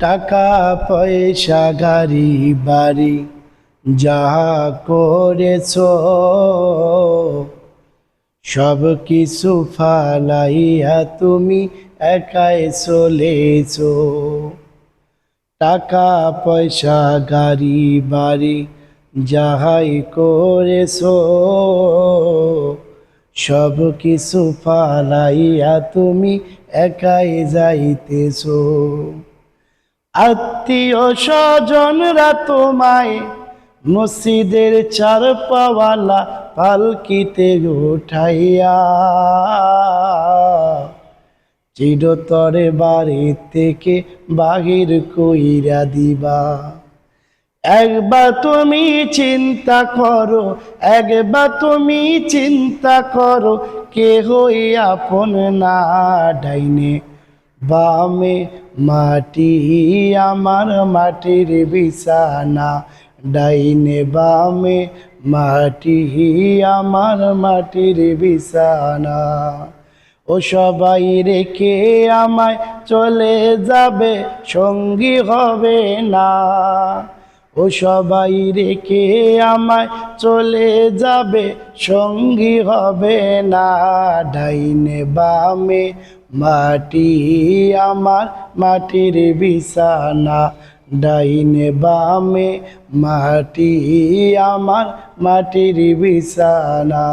টাকা পয়সা গাড়ি বাড়ি যাহা করেছো সব কিছু ফালাইয়া তুমি একাই চলেছো। টাকা পয়সা গাড়ি বাড়ি যাহাই করেছো সব কিছু ফালাইয়া তুমি একাই যাইতেছো। আত্মীয় স্বজনরা তোমায় মসজিদের চার পাওয়ালা পালকিতে উঠাইয়া চিরতরে বাড়ি থেকে বাহির কইরা দিবা। একবার তুমি চিন্তা করো, একবার তুমি চিন্তা করো, কেহই আপন না। ডাইনে বামে মাটি আমার মাটির বিছানা, ডাইনে বামে মাটি আমার মাটির বিছানা। ও সবাই রেখে আমায় চলে যাবে, সঙ্গী হবে না। ও সবাই রেখে আমায় চলে যাবে, সঙ্গী হবে না। ডাইনে বামে মাটি আমার মাটির বিছানা, ডাইনে বামে মাটি আমার মাটির বিছানা।